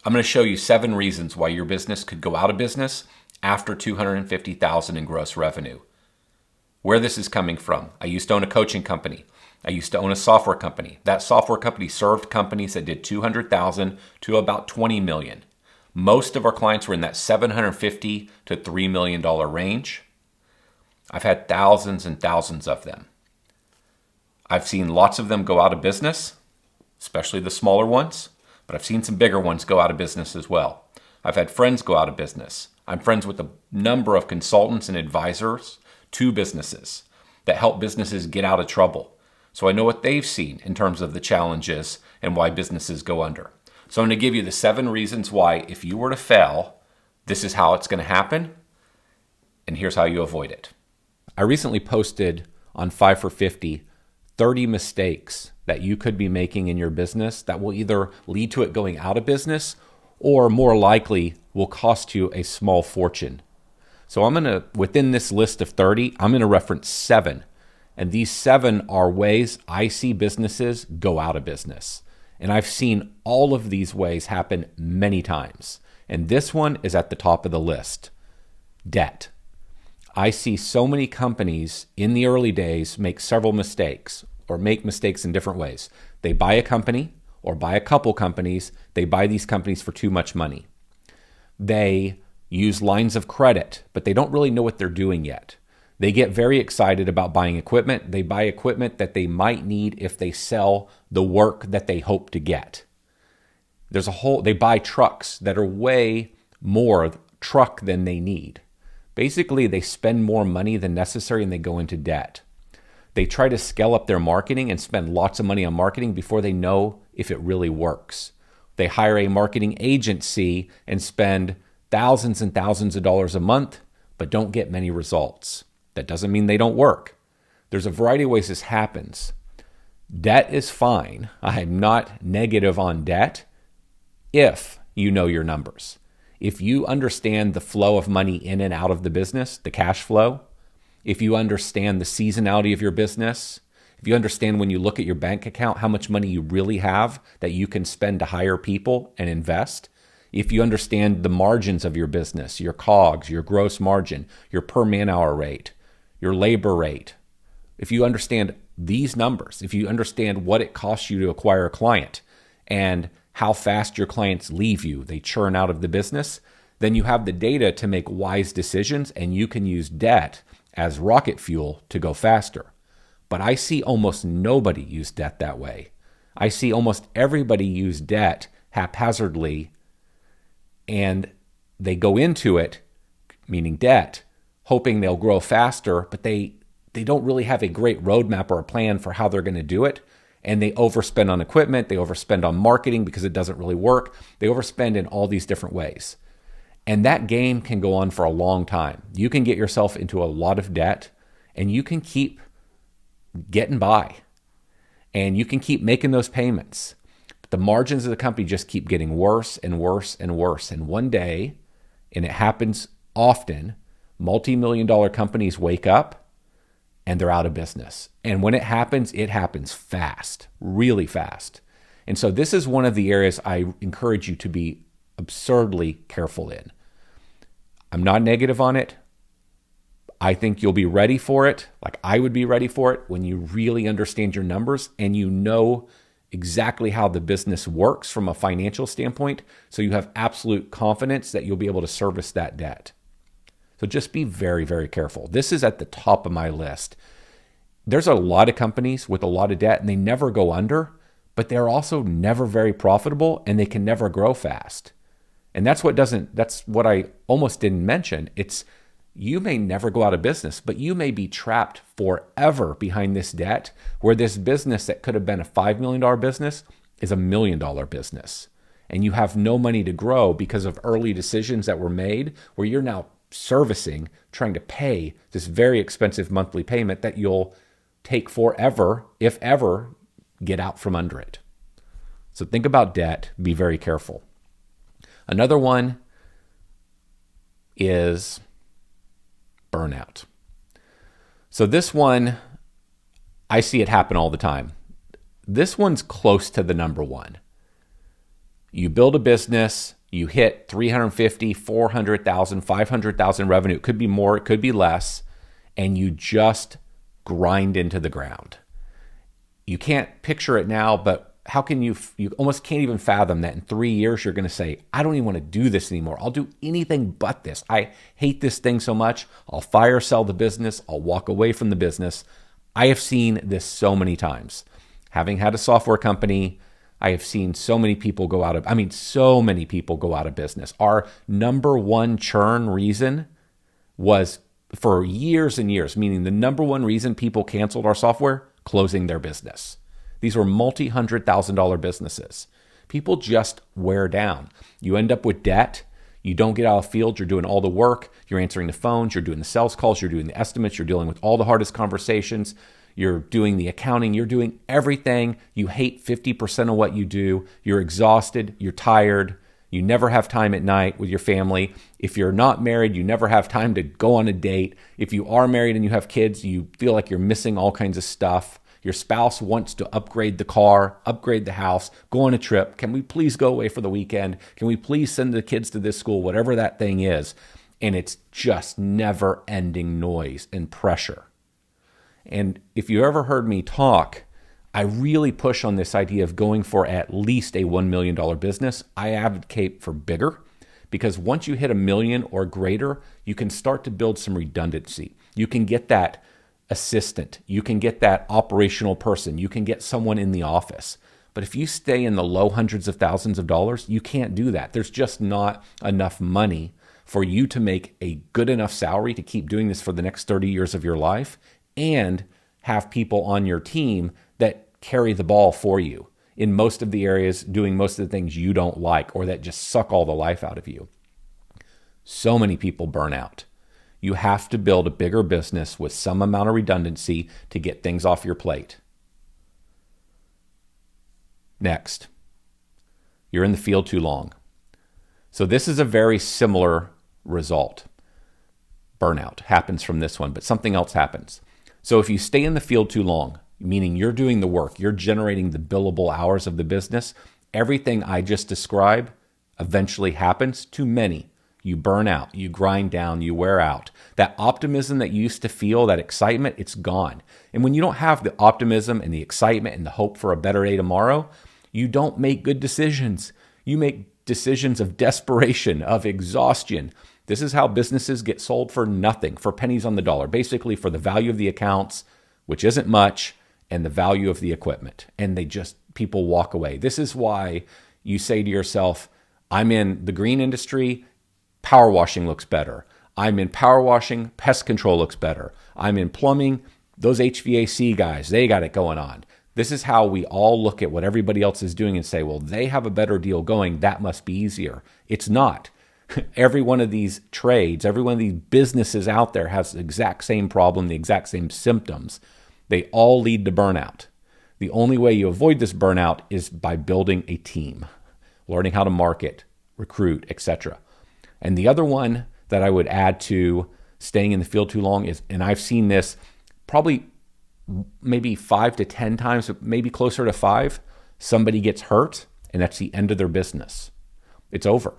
I'm going to show you 7 reasons why your business could go out of business after $250,000 in gross revenue. Where this is coming from. I used to own a coaching company. I used to own a software company. That software company served companies that did $200,000 to about $20 million. Most of our clients were in that $750,000 to $3 million range. I've had thousands and thousands of them. I've seen lots of them go out of business, especially the smaller ones, but I've seen some bigger ones go out of business as well. I've had friends go out of business. I'm friends with a number of consultants and advisors to businesses that help businesses get out of trouble. So I know what they've seen in terms of the challenges and why businesses go under. So I'm going to give you the 7 reasons why if you were to fail, this is how it's going to happen, and here's how you avoid it. I recently posted on 5 for 50 30 mistakes that you could be making in your business that will either lead to it going out of business or more likely will cost you a small fortune. So within this list of 30, I'm going to reference 7. And these 7 are ways I see businesses go out of business. And I've seen all of these ways happen many times. And this one is at the top of the list. Debt. I see so many companies in the early days make several mistakes or make mistakes in different ways. They buy a company or buy a couple companies. They buy these companies for too much money. They use lines of credit, but they don't really know what they're doing yet. They get very excited about buying equipment. They buy equipment that they might need if they sell the work that they hope to get. They buy trucks that are way more truck than they need. Basically, they spend more money than necessary and they go into debt. They try to scale up their marketing and spend lots of money on marketing before they know if it really works. They hire a marketing agency and spend thousands and thousands of dollars a month, but don't get many results. That doesn't mean they don't work. There's a variety of ways this happens. Debt is fine. I'm not negative on debt if you know your numbers. If you understand the flow of money in and out of the business, the cash flow, if you understand the seasonality of your business, if you understand when you look at your bank account how much money you really have that you can spend to hire people and invest, if you understand the margins of your business, your COGS, your gross margin, your per man hour rate, your labor rate, if you understand these numbers, if you understand what it costs you to acquire a client and how fast your clients leave you, they churn out of the business, then you have the data to make wise decisions and you can use debt as rocket fuel to go faster. But I see almost nobody use debt that way. I see almost everybody use debt haphazardly and they go into it, meaning debt, hoping they'll grow faster, but they don't really have a great roadmap or a plan for how they're going to do it. And they overspend on equipment, they overspend on marketing because it doesn't really work. They overspend in all these different ways. And that game can go on for a long time. You can get yourself into a lot of debt and you can keep getting by and you can keep making those payments. But the margins of the company just keep getting worse and worse and worse. And one day, and it happens often, multi-million-dollar companies wake up and they're out of business. And when it happens fast, really fast. And so this is one of the areas I encourage you to be absurdly careful in. I'm not negative on it. I think you'll be ready for it, like I would be ready for it, when you really understand your numbers and you know exactly how the business works from a financial standpoint, so you have absolute confidence that you'll be able to service that debt. So just be very, very careful. This is at the top of my list. There's a lot of companies with a lot of debt and they never go under, but they're also never very profitable and they can never grow fast. And that's what I almost didn't mention. It's you may never go out of business, but you may be trapped forever behind this debt where this business that could have been a $5 million business is a $1 million business. And you have no money to grow because of early decisions that were made where you're now servicing, trying to pay this very expensive monthly payment that you'll take forever, if ever, get out from under it. So think about debt, be very careful. Another one is burnout. So this one, I see it happen all the time. This one's close to the number one. You build a business, you hit 350, 400,000, 500,000 revenue. It could be more, it could be less, and you just grind into the ground. You can't picture it now, but how can you almost can't even fathom that in 3 years you're going to say, I don't even want to do this anymore. I'll do anything but this. I hate this thing so much. I'll fire sell the business. I'll walk away from the business. I have seen this so many times. Having had a software company, I have seen so many people go out of business. Our number one churn reason was for years and years, meaning the number one reason people canceled our software, closing their business. These were multi-$100,000 businesses. People just wear down. You end up with debt. You don't get out of the field. You're doing all the work. You're answering the phones. You're doing the sales calls. You're doing the estimates. You're dealing with all the hardest conversations. You're doing the accounting. You're doing everything. You hate 50% of what you do. You're exhausted. You're tired. You never have time at night with your family. If you're not married, you never have time to go on a date. If you are married and you have kids, you feel like you're missing all kinds of stuff. Your spouse wants to upgrade the car, upgrade the house, go on a trip. Can we please go away for the weekend? Can we please send the kids to this school, whatever that thing is? And it's just never-ending noise and pressure. And if you ever heard me talk, I really push on this idea of going for at least a $1 million business. I advocate for bigger because once you hit $1 million or greater, you can start to build some redundancy. You can get that assistant. You can get that operational person. You can get someone in the office. But if you stay in the low hundreds of thousands of dollars, you can't do that. There's just not enough money for you to make a good enough salary to keep doing this for the next 30 years of your life and have people on your team that carry the ball for you in most of the areas, doing most of the things you don't like or that just suck all the life out of you. So many people burn out. You have to build a bigger business with some amount of redundancy to get things off your plate. Next, you're in the field too long. So this is a very similar result. Burnout happens from this one, but something else happens. So if you stay in the field too long, meaning you're doing the work, you're generating the billable hours of the business, everything I just described eventually happens to many. You burn out, you grind down, you wear out. That optimism that you used to feel, that excitement, it's gone. And when you don't have the optimism and the excitement and the hope for a better day tomorrow, you don't make good decisions. You make decisions of desperation, of exhaustion. This is how businesses get sold for nothing, for pennies on the dollar, basically for the value of the accounts, which isn't much, and the value of the equipment. And people walk away. This is why you say to yourself, I'm in the green industry, power washing looks better. I'm in power washing, pest control looks better. I'm in plumbing, those HVAC guys, they got it going on. This is how we all look at what everybody else is doing and say, well, they have a better deal going, that must be easier. It's not. Every one of these trades, every one of these businesses out there has the exact same problem, the exact same symptoms. They all lead to burnout. The only way you avoid this burnout is by building a team, learning how to market, recruit, etc. And the other one that I would add to staying in the field too long is, and I've seen this probably maybe 5 to 10 times, maybe closer to 5, somebody gets hurt and that's the end of their business. It's over.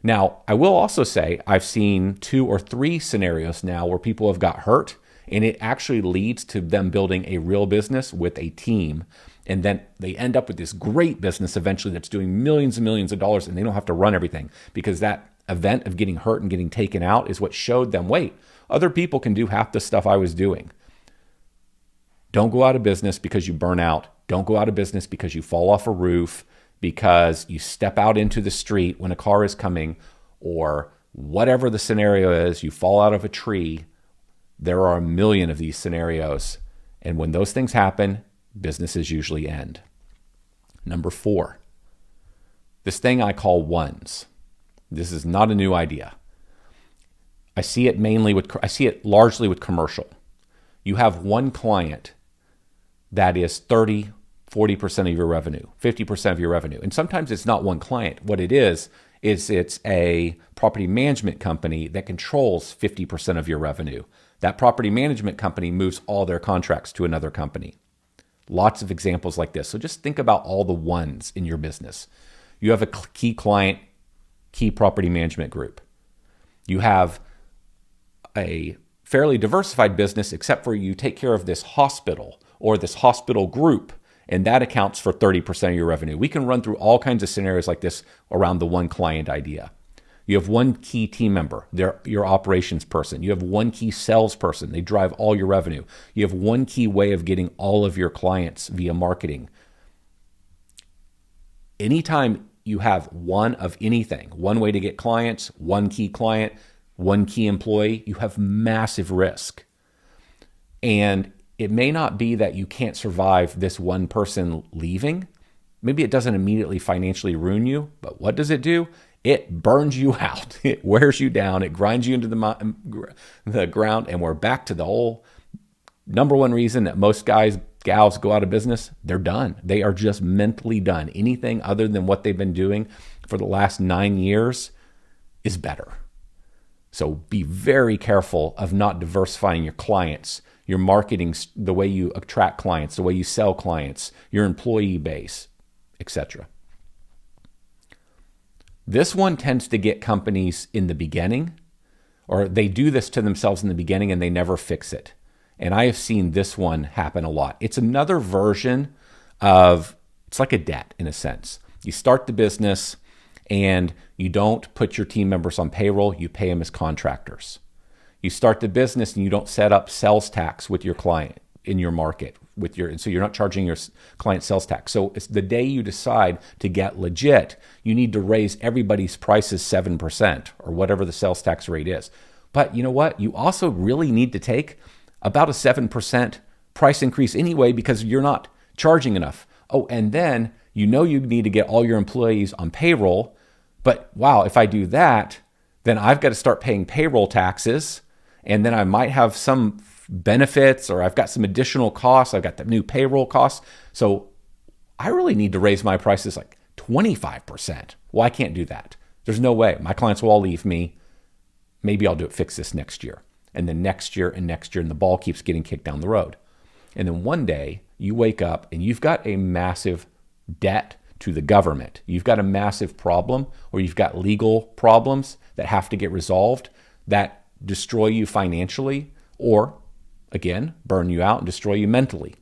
Now, I will also say I've seen 2 or 3 scenarios now where people have got hurt and it actually leads to them building a real business with a team. And then they end up with this great business eventually that's doing millions and millions of dollars and they don't have to run everything because that event of getting hurt and getting taken out is what showed them, wait, other people can do half the stuff I was doing. Don't go out of business because you burn out. Don't go out of business because you fall off a roof, because you step out into the street when a car is coming, or whatever the scenario is, you fall out of a tree. There are a million of these scenarios. And when those things happen, businesses usually end. Number 4, this thing I call ones. This is not a new idea. I see it largely with commercial. You have one client that is 30, 40% of your revenue, 50% of your revenue. And sometimes it's not one client. What it is it's a property management company that controls 50% of your revenue. That property management company moves all their contracts to another company. Lots of examples like this. So just think about all the ones in your business. You have a key client, key property management group. You have a fairly diversified business, except for you take care of this hospital or this hospital group, and that accounts for 30% of your revenue. We can run through all kinds of scenarios like this around the one client idea. You have one key team member, they're your operations person. You have one key salesperson, they drive all your revenue. You have one key way of getting all of your clients via marketing. Anytime you have one of anything, one way to get clients, one key client, one key employee, you have massive risk. And it may not be that you can't survive this one person leaving. Maybe it doesn't immediately financially ruin you, but what does it do? It burns you out. It wears you down. It grinds you into the ground. And we're back to the whole number one reason that most guys, gals go out of business. They're done. They are just mentally done. Anything other than what they've been doing for the last 9 years is better. So be very careful of not diversifying your clients, your marketing, the way you attract clients, the way you sell clients, your employee base, etc. This one tends to get companies in the beginning, or they do this to themselves in the beginning and they never fix it. And I have seen this one happen a lot. It's another version of, it's like a debt in a sense. You start the business and you don't put your team members on payroll, you pay them as contractors. You start the business and you don't set up sales tax with your client in your market, so you're not charging your client sales tax. So it's the day you decide to get legit, you need to raise everybody's prices 7% or whatever the sales tax rate is. But you know what? You also really need to take about a 7% price increase anyway because you're not charging enough. Oh, and then you need to get all your employees on payroll. But wow, if I do that, then I've got to start paying payroll taxes, and then I might have some benefits or I've got some additional costs. I've got the new payroll costs. So I really need to raise my prices like 25%. Well, I can't do that. There's no way. My clients will all leave me. Maybe I'll fix this next year. And then next year and next year, and the ball keeps getting kicked down the road. And then one day you wake up and you've got a massive debt to the government. You've got a massive problem, or you've got legal problems that have to get resolved that destroy you financially, or again, burn you out and destroy you mentally.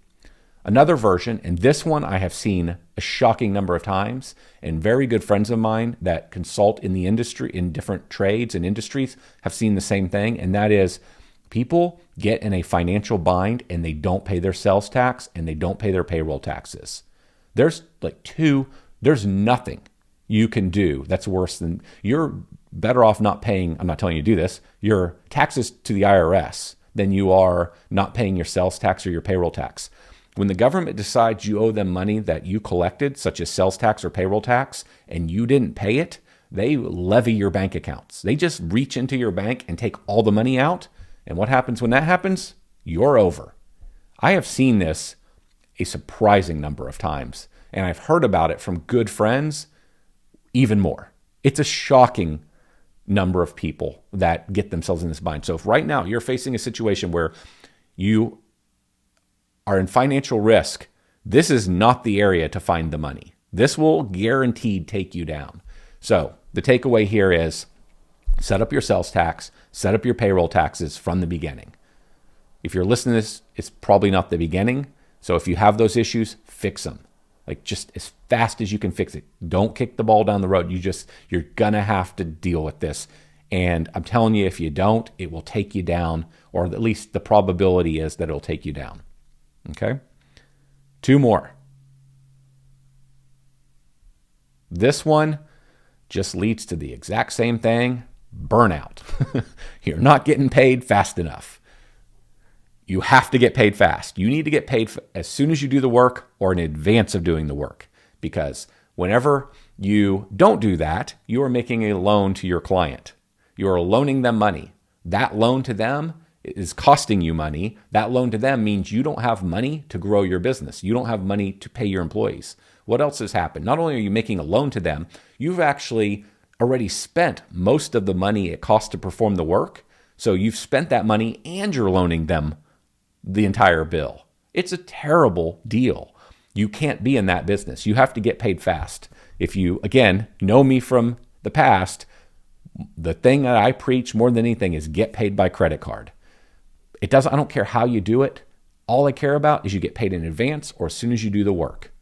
Another version, and this one I have seen a shocking number of times, and very good friends of mine that consult in the industry, in different trades and industries, have seen the same thing, and that is people get in a financial bind and they don't pay their sales tax and they don't pay their payroll taxes. There's nothing you can do that's worse than, you're better off not paying, I'm not telling you to do this, your taxes to the IRS than you are not paying your sales tax or your payroll tax. When the government decides you owe them money that you collected, such as sales tax or payroll tax, and you didn't pay it, they levy your bank accounts. They just reach into your bank and take all the money out. And what happens when that happens? You're over. I have seen this a surprising number of times, and I've heard about it from good friends even more. It's a shocking number of people that get themselves in this bind. So if right now you're facing a situation where you are in financial risk, this is not the area to find the money. This will guaranteed take you down. So the takeaway here is set up your sales tax, set up your payroll taxes from the beginning. If you're listening to this, it's probably not the beginning. So if you have those issues, fix them. Like just as fast as you can fix it. Don't kick the ball down the road. You're gonna have to deal with this. And I'm telling you, if you don't, it will take you down, or at least the probability is that it'll take you down. Okay? 2 more. This one just leads to the exact same thing, burnout. You're not getting paid fast enough. You have to get paid fast. You need to get paid as soon as you do the work or in advance of doing the work. Because whenever you don't do that, you are making a loan to your client. You are loaning them money. That loan to them is costing you money. That loan to them means you don't have money to grow your business. You don't have money to pay your employees. What else has happened? Not only are you making a loan to them, you've actually already spent most of the money it costs to perform the work. So you've spent that money and you're loaning them the entire bill. It's a terrible deal. You can't be in that business. You have to get paid fast. If you, again, know me from the past, the thing that I preach more than anything is get paid by credit card. I don't care how you do it. All I care about is you get paid in advance or as soon as you do the work.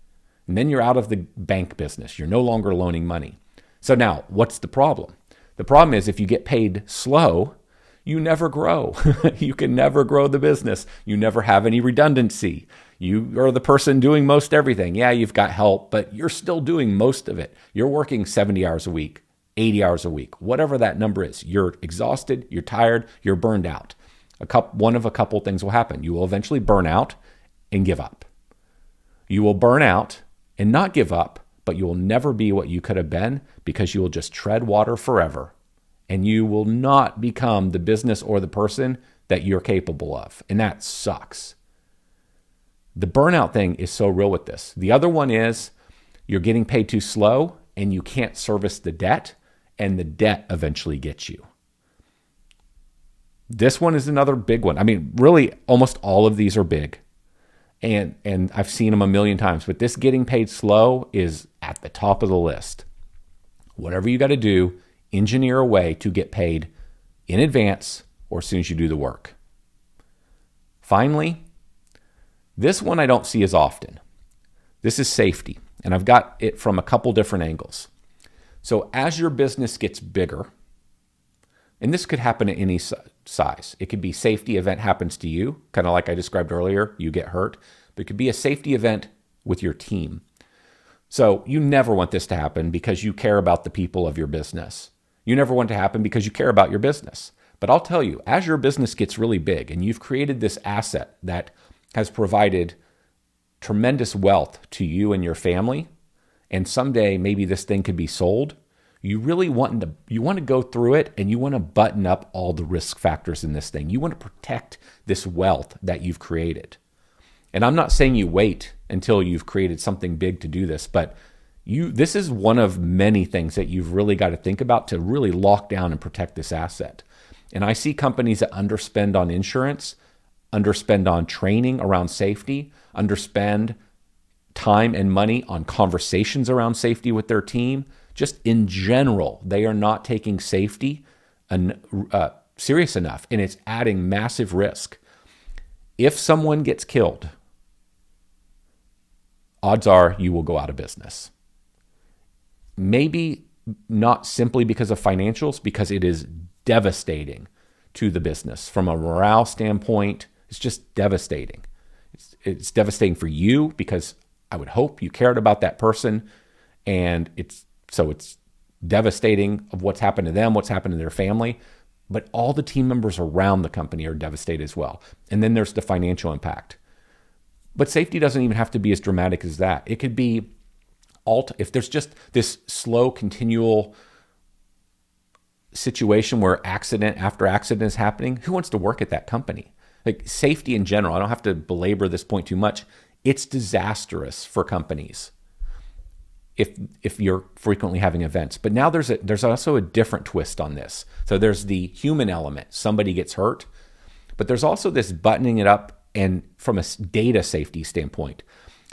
And then you're out of the bank business. You're no longer loaning money. So now, what's the problem? The problem is if you get paid slow, you never grow. You can never grow the business. You never have any redundancy. You are the person doing most everything. Yeah, you've got help, but you're still doing most of it. You're working 70 hours a week, 80 hours a week, whatever that number is. You're exhausted, you're tired, you're burned out. One of a couple things will happen. You will eventually burn out and give up. You will burn out and not give up, but you will never be what you could have been because you will just tread water forever. And you will not become the business or the person that you're capable of. And that sucks. The burnout thing is so real with this. The other one is you're getting paid too slow and you can't service the debt, and the debt eventually gets you. This one is another big one. I mean, really, almost all of these are big. And I've seen them a million times, but this getting paid slow is at the top of the list. Whatever you got to do, engineer a way to get paid in advance or as soon as you do the work. Finally, this one I don't see as often. This is safety, and I've got it from a couple different angles. So as your business gets bigger, and this could happen at any size. It could be safety event happens to you, kind of like I described earlier, you get hurt. But it could be a safety event with your team. So you never want this to happen because you care about the people of your business. You never want it to happen because you care about your business. But I'll tell you, as your business gets really big and you've created this asset that has provided tremendous wealth to you and your family, and someday maybe this thing could be sold, you really want to go through it and you want to button up all the risk factors in this thing. You want to protect this wealth that you've created. And I'm not saying you wait until you've created something big to do this, but this is one of many things that you've really got to think about to really lock down and protect this asset. And I see companies that underspend on insurance, underspend on training around safety, underspend time and money on conversations around safety with their team. Just in general, they are not taking safety serious enough, and it's adding massive risk. If someone gets killed, odds are you will go out of business. Maybe not simply because of financials, because it is devastating to the business. From a morale standpoint, it's just devastating. It's devastating for you because I would hope you cared about that person, and it's devastating of what's happened to them, what's happened to their family, but all the team members around the company are devastated as well. And then there's the financial impact. But safety doesn't even have to be as dramatic as that. It could be if there's just this slow, continual situation where accident after accident is happening, who wants to work at that company? Like safety in general, I don't have to belabor this point too much. It's disastrous for companies if you're frequently having events. But now there's also a different twist on this. So there's the human element. Somebody gets hurt, but there's also this buttoning it up and from a data safety standpoint.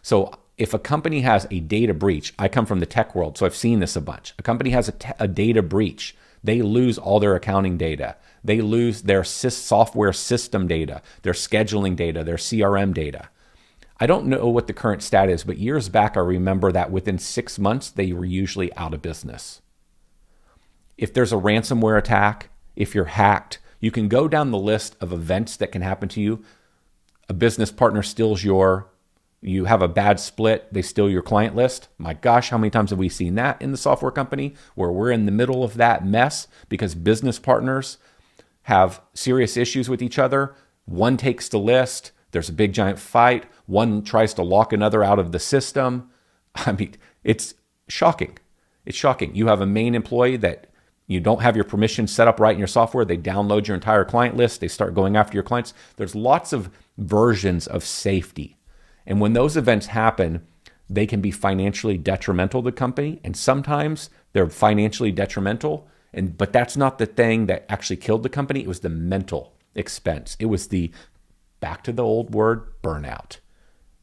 So if a company has a data breach, I come from the tech world, so I've seen this a bunch. A company has a data breach. They lose all their accounting data. They lose their software system data, their scheduling data, their CRM data. I don't know what the current stat is, but years back, I remember that within 6 months, they were usually out of business. If there's a ransomware attack, if you're hacked, you can go down the list of events that can happen to you. A business partner steals you have a bad split, they steal your client list. My gosh, how many times have we seen that in the software company where we're in the middle of that mess because business partners have serious issues with each other. One takes the list. There's a big giant fight. One tries to lock another out of the system. I mean, it's shocking. It's shocking. You have a main employee that you don't have your permissions set up right in your software. They download your entire client list. They start going after your clients. There's lots of versions of safety. And when those events happen, they can be financially detrimental to the company. And sometimes they're financially detrimental. But that's not the thing that actually killed the company. It was the mental expense. It was back to the old word, burnout.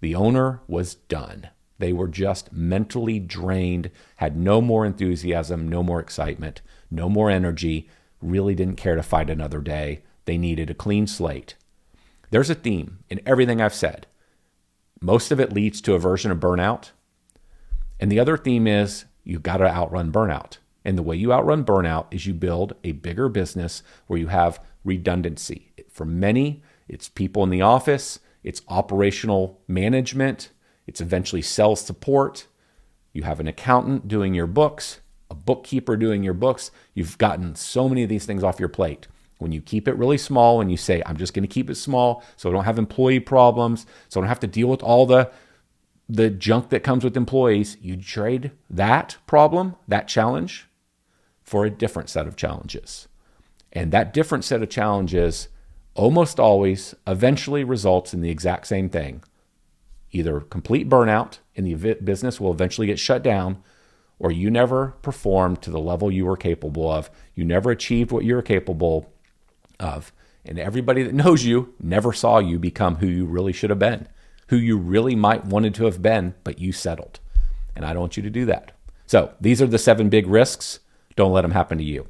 The owner was done. They were just mentally drained, had no more enthusiasm, no more excitement, no more energy, really didn't care to fight another day. They needed a clean slate. There's a theme in everything I've said. Most of it leads to a version of burnout. And the other theme is you've got to outrun burnout. And the way you outrun burnout is you build a bigger business where you have redundancy. For many, it's people in the office, it's operational management, it's eventually sales support. You have an accountant doing your books, a bookkeeper doing your books. You've gotten so many of these things off your plate. When you keep it really small and you say, I'm just going to keep it small so I don't have employee problems, so I don't have to deal with all the junk that comes with employees, you trade that problem, that challenge, for a different set of challenges. And that different set of challenges almost always eventually results in the exact same thing. Either complete burnout and the business will eventually get shut down, or you never performed to the level you were capable of. You never achieved what you were capable of. And everybody that knows you never saw you become who you really should have been, who you really might wanted to have been, but you settled. And I don't want you to do that. So these are the 7 big risks. Don't let them happen to you.